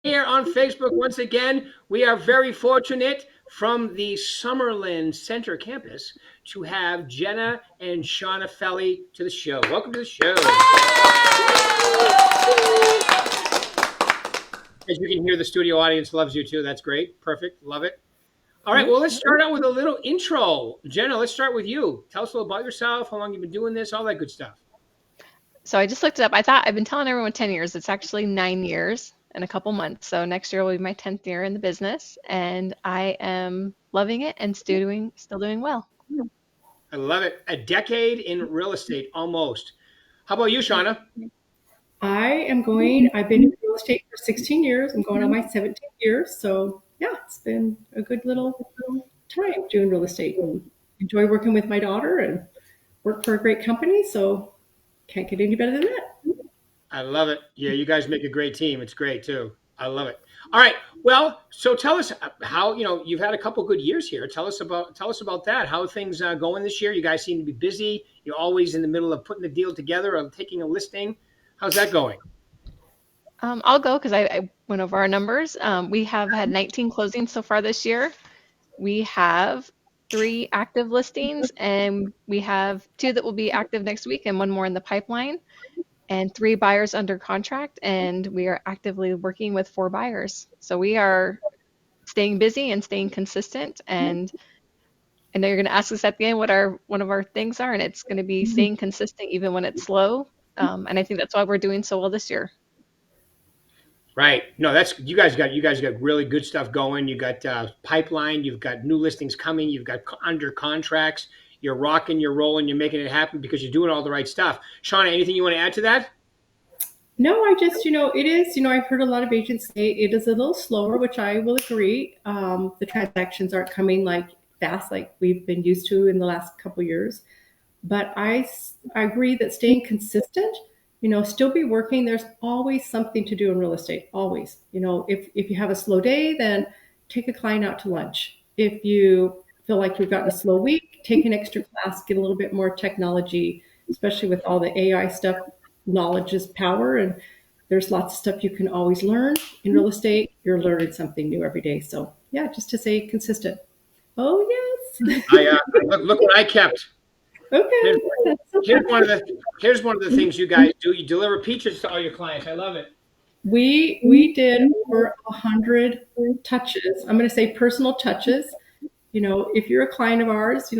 Here on Facebook once again. We are very fortunate from the Summerlin Center campus to have Jenna and Shawna Felli to the show. Welcome to the show. As you can hear, the studio audience loves you too. That's great. Perfect. Love it. All right. Well, let's start out with a little intro. Jenna, let's start with you. Tell us a little about yourself, how long you've been doing this, all that good stuff. So I just looked it up. I thought I've been telling everyone 10 years. It's actually 9 years and a couple months. So next year will be my 10th year in the business, and I am loving it and still doing well. I love it. A decade in real estate, almost. How about you, Shawna? I've been in real estate for 16 years. I'm going on my 17th year. So yeah, it's been a good little time doing real estate and enjoy working with my daughter and work for a great company. So can't get any better than that. I love it. Yeah, you guys make a great team. It's great too. I love it. All right. Well, so tell us how, you've had a couple good years here. Tell us about that. How are things going this year? You guys seem to be busy. You're always in the middle of putting the deal together or taking a listing. How's that going? I'll go because I went over our numbers. We have had 19 closings so far this year. We have 3 active listings, and we have 2 that will be active next week and 1 more in the pipeline, and 3 buyers under contract. And we are actively working with 4 buyers. So we are staying busy and staying consistent. And I know you're going to ask us at the end what one of our things are, and it's going to be staying consistent even when it's slow. And I think that's why we're doing so well this year. Right. No, that's you guys got really good stuff going. You got pipeline. You've got new listings coming. You've got under contracts. You're rocking. You're rolling. You're making it happen because you're doing all the right stuff. Shauna, anything you want to add to that? No, I just, it is, I've heard a lot of agents say it is a little slower, which I will agree. The transactions aren't coming like fast like we've been used to in the last couple years. But I agree that staying consistent, still be working. There's always something to do in real estate, always. If you have a slow day, then take a client out to lunch. If you feel like you've got a slow week, take an extra class, get a little bit more technology, especially with all the AI stuff. Knowledge is power, and there's lots of stuff you can always learn in real estate. You're learning something new every day. So yeah, just to stay consistent. Oh yes. Look what I kept. Okay. Here's one of the things you guys do. You deliver peaches to all your clients. I love it. We did over 100 touches. I'm going to say personal touches. If you're a client of ours,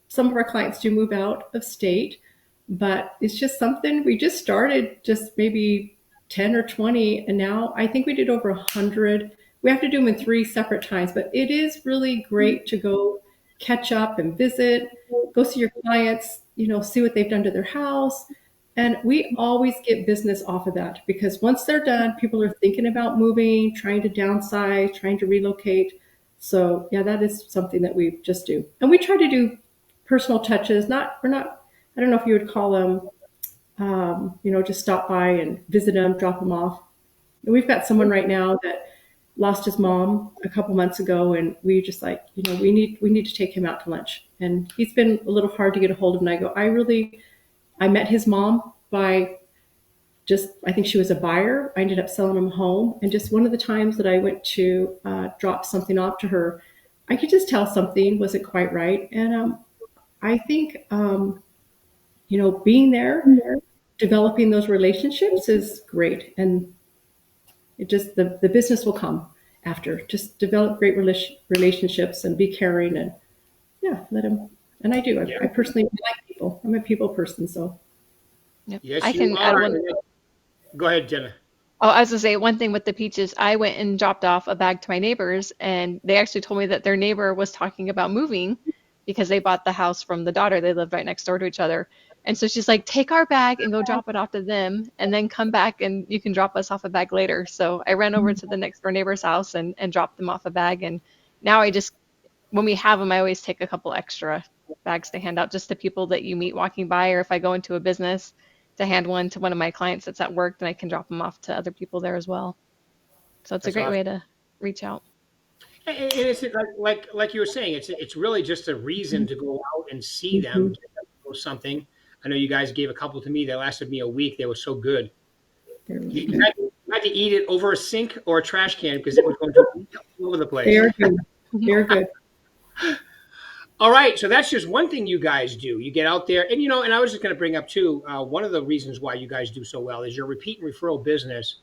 some of our clients do move out of state, but it's just something we just started, just maybe 10 or 20, and now I think we did over 100. We have to do them in 3 separate times, but it is really great to go catch up and visit, go see your clients, see what they've done to their house. And we always get business off of that because once they're done, people are thinking about moving, trying to downsize, trying to relocate. So yeah, that is something that we just do. And we try to do personal touches. We're not, I don't know if you would call them, just stop by and visit them, drop them off. And we've got someone right now that lost his mom a couple months ago, and we just we need to take him out to lunch. And he's been a little hard to get a hold of. And I go, I met his mom by I think she was a buyer. I ended up selling him home. And just one of the times that I went to drop something off to her, I could just tell something wasn't quite right. And I think, being there, developing those relationships is great. And it just, the business will come after. Just develop great relationships and be caring and let them. And I do. I personally like people. I'm a people person, so. Yep. Yes, I you can add are. one. Go ahead, Jenna. Oh, I was gonna say one thing with the peaches. I went and dropped off a bag to my neighbors, and they actually told me that their neighbor was talking about moving because they bought the house from the daughter. They lived right next door to each other. And so she's like, take our bag and go drop it off to them, and then come back and you can drop us off a bag later. So I ran over to the next door neighbor's house and dropped them off a bag. And now when we have them, I always take a couple extra bags to hand out just to people that you meet walking by, or if I go into a business, to hand one to one of my clients that's at work, then I can drop them off to other people there as well. So it's a great way to reach out. And it's like you were saying, it's really just a reason to go out and see them, get them to know something. I know you guys gave a couple to me that lasted me a week. They were so good. You had to eat it over a sink or a trash can because it was going to all over the place. They are good. They're good. All right, so that's just one thing you guys do. You get out there, and and I was just going to bring up too. One of the reasons why you guys do so well is your repeat and referral business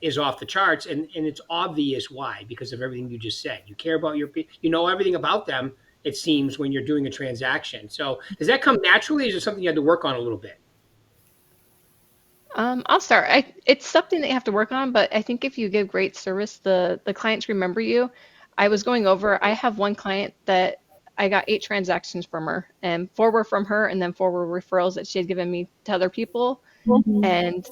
is off the charts, and it's obvious why, because of everything you just said. You care about everything about them. It seems when you're doing a transaction. So does that come naturally? Or is it something you had to work on a little bit? I'll start. It's something that you have to work on, but I think if you give great service, the clients remember you. I was going over, I have one client that I got 8 transactions from her, and 4 were from her, and then 4 were referrals that she had given me to other people. And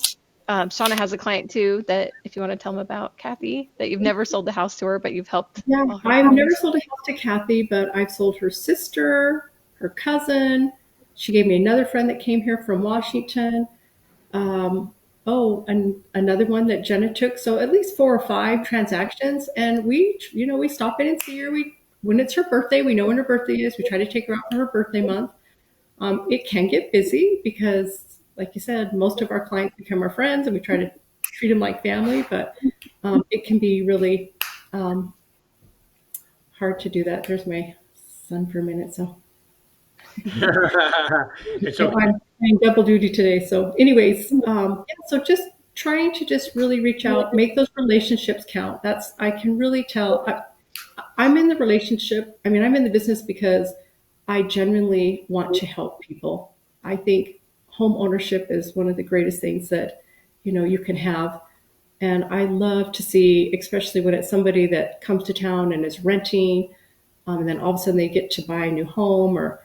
Shawna has a client too that, if you want to tell them about, Kathy, that you've never sold the house to her, but you've helped. Yeah, all her I've clients. never sold a house to Kathy, but I've sold her sister, her cousin. She gave me another friend that came here from Washington. And another one that Jenna took. So at least 4 or 5 transactions. And we stop in and see her. When it's her birthday, we know when her birthday is. We try to take her out for her birthday month. It can get busy because, like you said, most of our clients become our friends and we try to treat them like family, but it can be really hard to do that. There's my son for a minute, so. It's So okay. I'm playing double duty today. So anyways, so just trying to just really reach out, make those relationships count. I can really tell. I'm in the relationship. I mean, I'm in the business because I genuinely want to help people. I think home ownership is one of the greatest things that, you can have. And I love to see, especially when it's somebody that comes to town and is renting, and then all of a sudden they get to buy a new home, or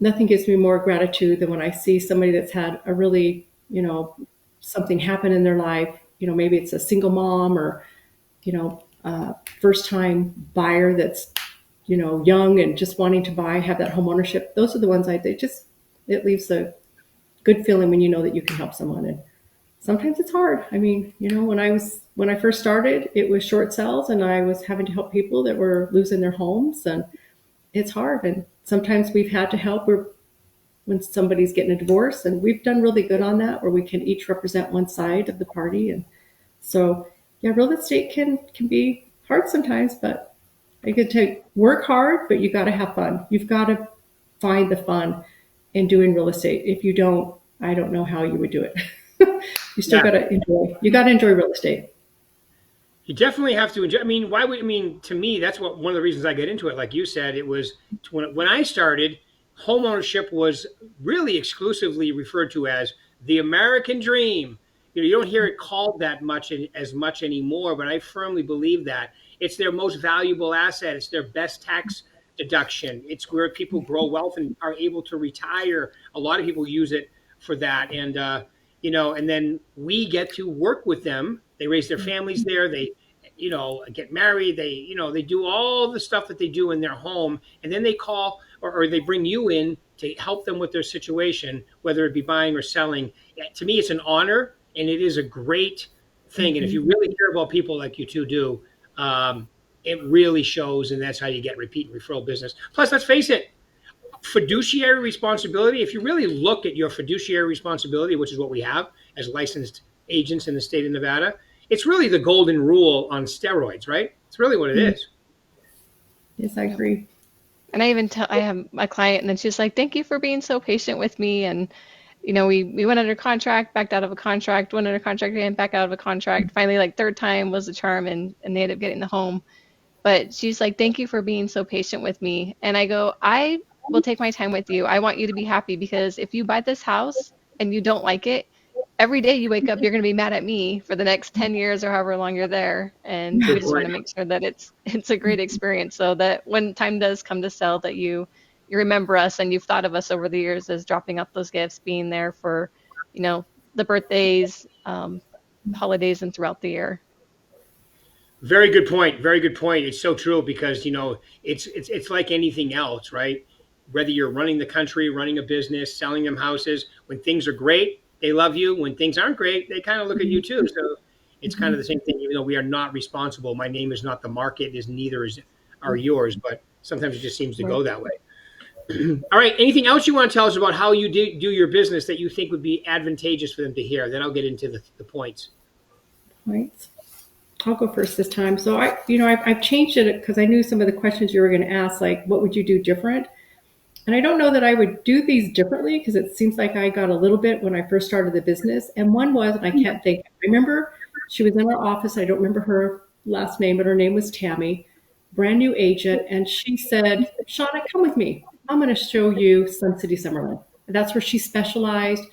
nothing gives me more gratitude than when I see somebody that's had a really, something happen in their life. Maybe it's a single mom or, first time buyer that's, young and just wanting to have that home ownership. Those are the ones it leaves a good feeling when you know that you can help someone. And sometimes it's hard. I mean, when I first started, it was short sales and I was having to help people that were losing their homes, and it's hard. And sometimes we've had to help when somebody's getting a divorce, and we've done really good on that, where we can each represent one side of the party. And so, yeah, real estate can be hard sometimes, but you get to work hard, but you got to have fun. You've got to find the fun in doing real estate. If you don't, I don't know how you would do it. You still got to enjoy. You got to enjoy real estate. You definitely have to enjoy. To me, that's one of the reasons I get into it. Like you said, it was when I started, home ownership was really exclusively referred to as the American dream. You don't hear it called that as much anymore, but I firmly believe that it's their most valuable asset. It's their best tax deduction. It's where people grow wealth and are able to retire. A lot of people use it for that. And, and then we get to work with them. They raise their families there. They, get married. They do all the stuff that they do in their home. And then they call or they bring you in to help them with their situation, whether it be buying or selling. To me, it's an honor and it is a great thing. And if you really care about people like you two do, it really shows. And that's how you get repeat and referral business. Plus, let's face it, fiduciary responsibility. If you really look at your fiduciary responsibility, which is what we have as licensed agents in the state of Nevada, it's really the golden rule on steroids, right? It's really what it is. Yes, I agree. And I have my client, and then she's like, "Thank you for being so patient with me." And we went under contract, backed out of a contract, went under contract again, back out of a contract. Finally, like third time was the charm, and they ended up getting the home. But she's like, "Thank you for being so patient with me." And I go, "I will take my time with you. I want you to be happy, because if you buy this house and you don't like it, every day you wake up, you're going to be mad at me for the next 10 years or however long you're there." And we just want to make sure that it's a great experience, so that when time does come to sell, that you remember us and you've thought of us over the years as dropping off those gifts, being there for, the birthdays, holidays, and throughout the year. Very good point. Very good point. It's so true because, it's like anything else, right? Whether you're running the country, running a business, selling them houses, when things are great, they love you. When things aren't great, they kind of look at you too. So it's kind of the same thing, even though we are not responsible. My name is not the market, neither are yours, but sometimes it just seems to go that way. All right. Anything else you want to tell us about how you do your business that you think would be advantageous for them to hear? Then I'll get into the points. Points. I'll go first this time. So I've changed it because I knew some of the questions you were going to ask, like what would you do different? And I don't know that I would do these differently because it seems like I got a little bit when I first started the business. And one was, and I can't think, I remember she was in our office. I don't remember her last name, but her name was Tammy, brand new agent. And she said, Shawna, come with me. I'm going to show you Sun City Summerlin. And that's where she specialized.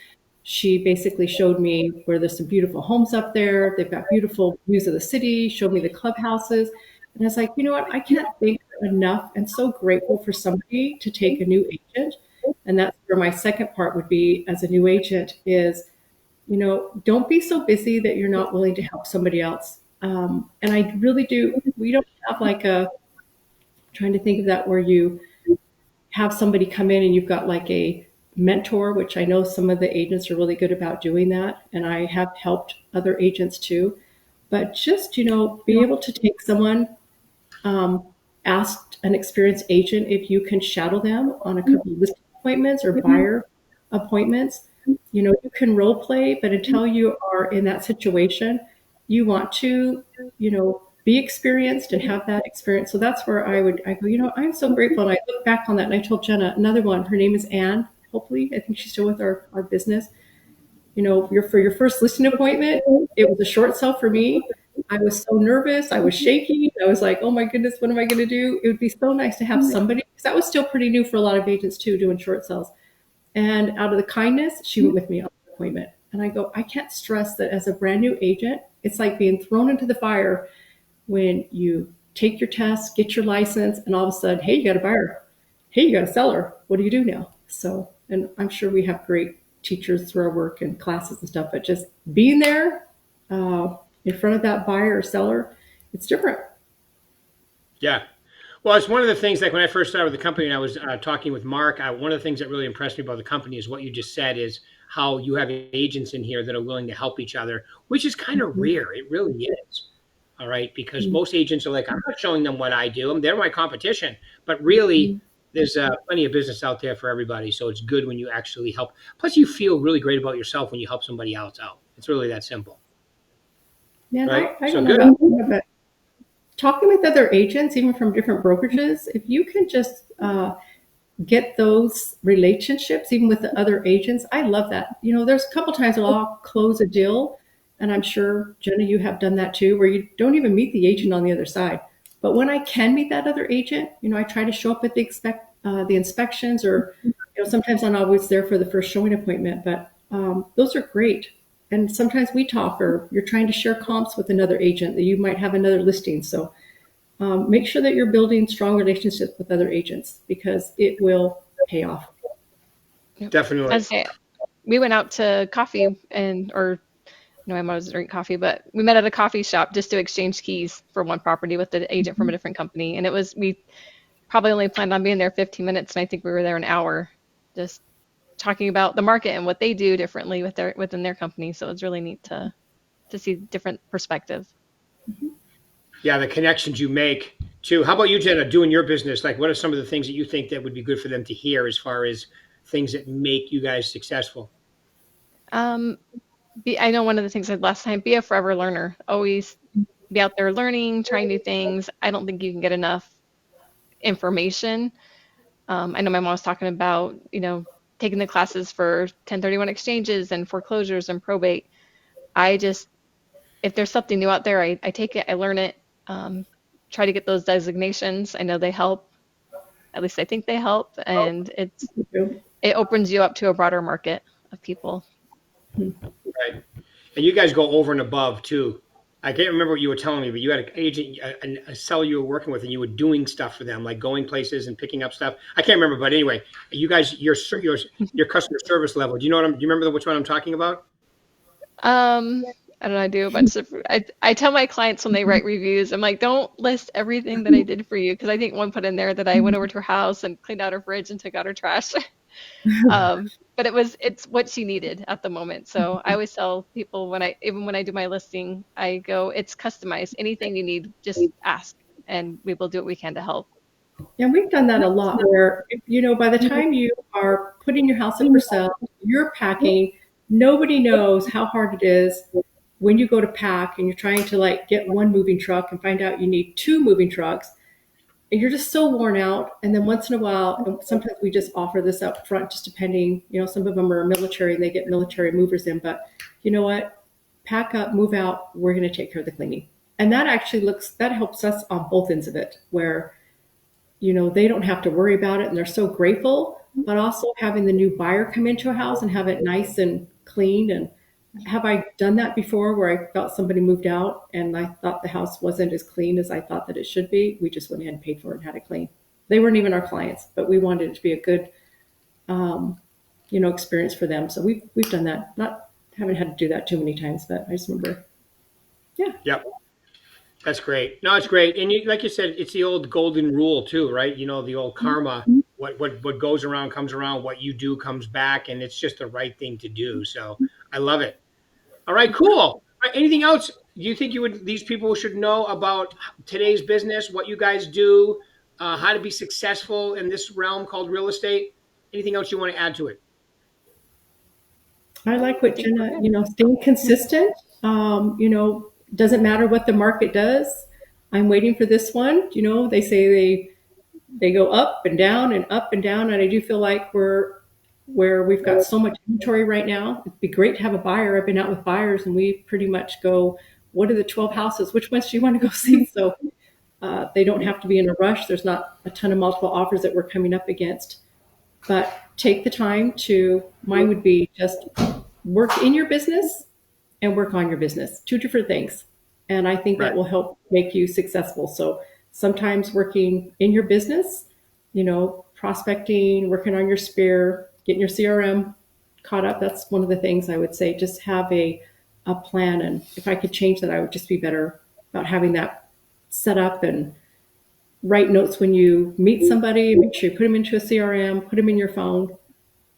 She basically showed me where there's some beautiful homes up there. They've got beautiful views of the city, showed me the clubhouses. And I was like, you know what? I can't think enough and so grateful for somebody to take a new agent. And that's where my second part would be as a new agent is, don't be so busy that you're not willing to help somebody else. And I really do. We don't have like trying to think of that where you have somebody come in and you've got like a mentor, which I know some of the agents are really good about doing that. And I have helped other agents too. But just, be able to take someone, ask an experienced agent if you can shadow them on a couple of listing appointments or buyer appointments. You can role play, but until you are in that situation, you want to, be experienced and have that experience. So that's where I go, I'm so grateful. And I look back on that and I told Jenna, another one, her name is Anne. Hopefully, I think she's still with our business. For your first listing appointment, it was a short sell for me. I was so nervous. I was shaking. I was like, oh my goodness, what am I going to do? It would be so nice to have somebody, because that was still pretty new for a lot of agents too, doing short sells. And out of the kindness, she went with me on the appointment. And I go, I can't stress that as a brand new agent, it's like being thrown into the fire when you take your test, get your license, and all of a sudden, hey, you got a buyer. Hey, you got a seller. What do you do now? So, and I'm sure we have great teachers through our work and classes and stuff, but just being there in front of that buyer or seller, it's different. Yeah. Well, it's one of the things, like when I first started with the company and I was talking with Mark, one of the things that really impressed me about the company is what you just said, is how you have agents in here that are willing to help each other, which is kind of rare. It really is. All right. Because most agents are like, I'm not showing them what I do. They're my competition. But really, there's plenty of business out there for everybody. So it's good when you actually help. Plus, you feel really great about yourself when you help somebody else out. It's really that simple. Yeah, right? I don't know about that, but talking with other agents, even from different brokerages, if you can just get those relationships, even with the other agents, I love that. There's a couple times I'll close a deal, and I'm sure, Jenna, you have done that too, where you don't even meet the agent on the other side. But when I can meet that other agent, I try to show up at the inspections, or sometimes I'm always there for the first showing appointment. But those are great. And sometimes we talk, or you're trying to share comps with another agent that you might have another listing. So make sure that you're building strong relationships with other agents, because it will pay off. Definitely. We went out to coffee my mom doesn't drink coffee, but we met at a coffee shop just to exchange keys for one property with the agent from a different company. And we probably only planned on being there 15 minutes. And I think we were there an hour just talking about the market and what they do differently within their company. So it's really neat to see different perspective. Yeah, the connections you make too. How about you, Jenna, doing your business? Like, what are some of the things that you think that would be good for them to hear as far as things that make you guys successful? I know one of the things I said last time, be a forever learner. Always be out there learning, trying new things. I don't think you can get enough information. I know my mom was talking about, taking the classes for 1031 exchanges and foreclosures and probate. If there's something new out there, I take it, I learn it, try to get those designations. I know they help. At least I think they help. And it opens you up to a broader market of people. Right. And you guys go over and above too. I can't remember what you were telling me, but you had an agent, a seller you were working with, and you were doing stuff for them, like going places and picking up stuff. I can't remember, but anyway, you guys, your customer service level. Do you remember which one I'm talking about? I don't know. I do a bunch of. I tell my clients when they write reviews, I'm like, don't list everything that I did for you, because I think one put in there that I went over to her house and cleaned out her fridge and took out her trash. But it's what she needed at the moment. So I always tell people even when I do my listing, I go, it's customized. Anything you need, just ask, and we will do what we can to help. Yeah, we've done that a lot where, by the time you are putting your house up for sale, you're packing, nobody knows how hard it is when you go to pack and you're trying to like get one moving truck and find out you need two moving trucks, and you're just so worn out. And then once in a while, and sometimes we just offer this up front, just depending, some of them are military and they get military movers in, but you know what? Pack up, move out. We're going to take care of the cleaning. And that actually that helps us on both ends of it, where, they don't have to worry about it and they're so grateful, but also having the new buyer come into a house and have it nice and clean. And have I done that before where I felt somebody moved out and I thought the house wasn't as clean as I thought that it should be? We just went ahead and paid for it and had it clean. They weren't even our clients, but we wanted it to be a good, experience for them. So we've done that. Haven't had to do that too many times, but I just remember. Yeah. Yep. That's great. No, it's great. And like you said, it's the old golden rule too, right? The old karma, what goes around comes around, what you do comes back, and it's just the right thing to do. So I love it. All right, cool. All right, anything else you think these people should know about today's business, what you guys do, how to be successful in this realm called real estate? Anything else you want to add to it? I like what Jenna, staying consistent, doesn't matter what the market does. I'm waiting for this one. They say they go up and down and up and down. And I do feel like where we've got so much inventory right now, it'd be great to have a buyer. I've been out with buyers and we pretty much go, what are the 12 houses? Which ones do you want to go see? So they don't have to be in a rush. There's not a ton of multiple offers that we're coming up against. But take the time mine would be just work in your business and work on your business. Two different things. And I think that will help make you successful. So sometimes working in your business, prospecting, working on your sphere, getting your CRM caught up. That's one of the things I would say, just have a plan. And if I could change that, I would just be better about having that set up and write notes when you meet somebody, make sure you put them into a CRM, put them in your phone,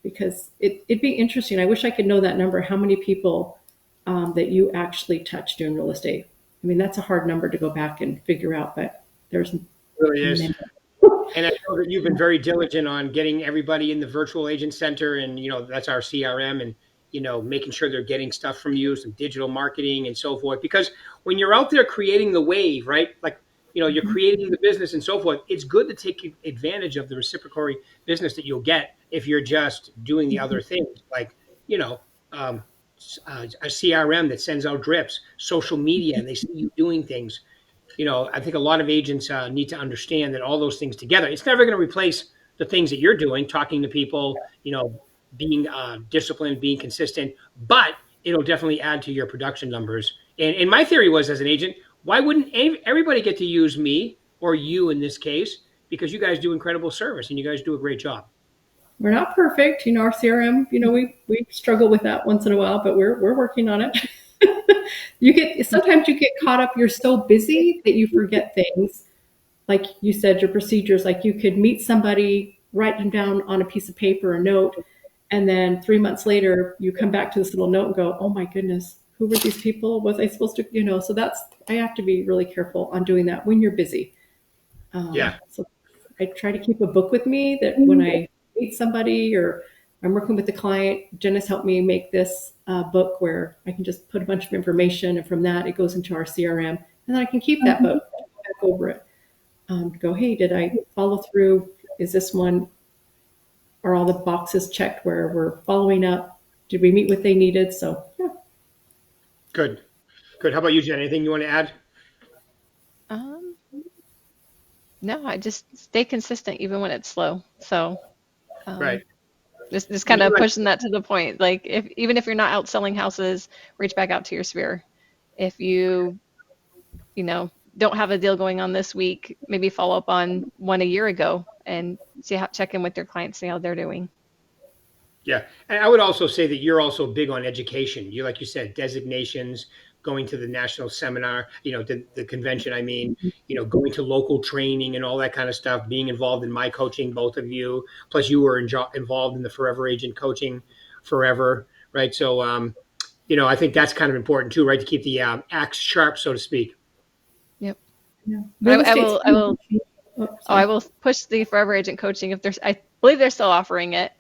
because it'd be interesting. I wish I could know that number, how many people that you actually touch doing real estate. I mean, that's a hard number to go back and figure out, but there's really is. And I know that you've been very diligent on getting everybody in the virtual agent center, and that's our CRM, and making sure they're getting stuff from you, some digital marketing and so forth. Because when you're out there creating the wave, right? Like you're creating the business and so forth. It's good to take advantage of the reciprocal business that you'll get if you're just doing the other things, like a CRM that sends out drips, social media, and they see you doing things. I think a lot of agents need to understand that all those things together, it's never going to replace the things that you're doing, talking to people, being disciplined, being consistent, but it'll definitely add to your production numbers. And my theory was, as an agent, why wouldn't everybody get to use me, or you in this case, because you guys do incredible service and you guys do a great job. We're not perfect. Our CRM, we struggle with that once in a while, but we're working on it. Sometimes you get caught up. You're so busy that you forget things. Like you said, your procedures, like you could meet somebody, write them down on a piece of paper, a note, and then 3 months later, you come back to this little note and go, oh my goodness, who were these people? Was I supposed to, so I have to be really careful on doing that when you're busy. So I try to keep a book with me that when I meet somebody or I'm working with the client, Jenna's helped me make this book where I can just put a bunch of information, and from that it goes into our CRM, and then I can keep that book, back over it, go, hey, did I follow through? Is this one, are all the boxes checked where we're following up? Did we meet what they needed? So yeah. Good. How about you, Jen? Anything you want to add? No, I just stay consistent even when it's slow. So Right. Just kind of pushing that to the point. Like even if you're not out selling houses, reach back out to your sphere. If you don't have a deal going on this week, maybe follow up on one a year ago and check in with your clients, see how they're doing. Yeah. And I would also say that you're also big on education. Like you said, designations, going to the national seminar, the convention, going to local training and all that kind of stuff, being involved in my coaching, both of you, plus you were involved in the Forever Agent coaching forever, right? So, I think that's kind of important too, right? To keep the axe sharp, so to speak. Yep. Yeah. I will push the Forever Agent coaching I believe they're still offering it.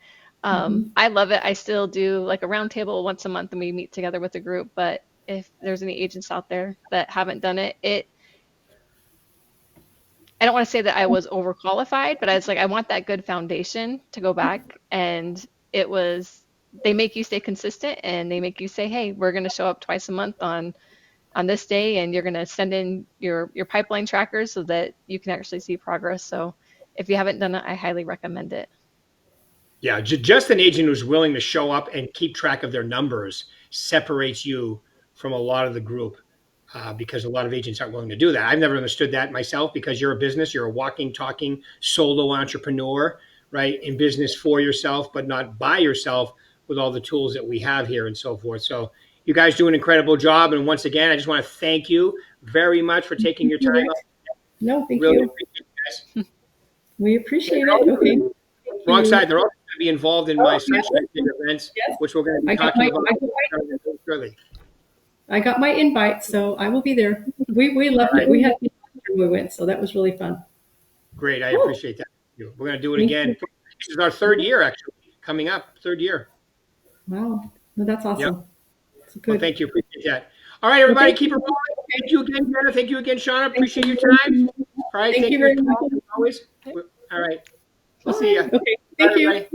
I love it. I still do like a round table once a month and we meet together with a group, but if there's any agents out there that haven't done it. I don't want to say that I was overqualified, but I was like, I want that good foundation to go back. And they make you stay consistent, and they make you say, hey, we're going to show up twice a month on this day, and you're going to send in your pipeline trackers so that you can actually see progress. So if you haven't done it, I highly recommend it. Yeah, just an agent who's willing to show up and keep track of their numbers separates you from a lot of the group, because a lot of agents aren't willing to do that. I've never understood that myself, because you're a business, you're a walking, talking solo entrepreneur, right? In business for yourself, but not by yourself, with all the tools that we have here and so forth. So you guys do an incredible job. And once again, I just want to thank you very much for taking your time. No, thank Really you. appreciate you guys. We appreciate it. Okay. Wrong side. They're also going to be involved in my Sunshine State events, Yes. which we're going to be talking about shortly. I got my invite, so I will be there. We loved it. We had fun when we went, so that was really fun. Great. I appreciate that. We're going to do it again. This is our third year, actually, coming up. Third year. Wow. No, that's awesome. Yep. That's good. Well, thank you. Appreciate that. All right, everybody, keep it rolling. Thank you again, Jenna. Thank you again, Shawna. Appreciate your time. All right. Thank you very much. Always. All right. We'll see you. Okay. Thank you. Bye.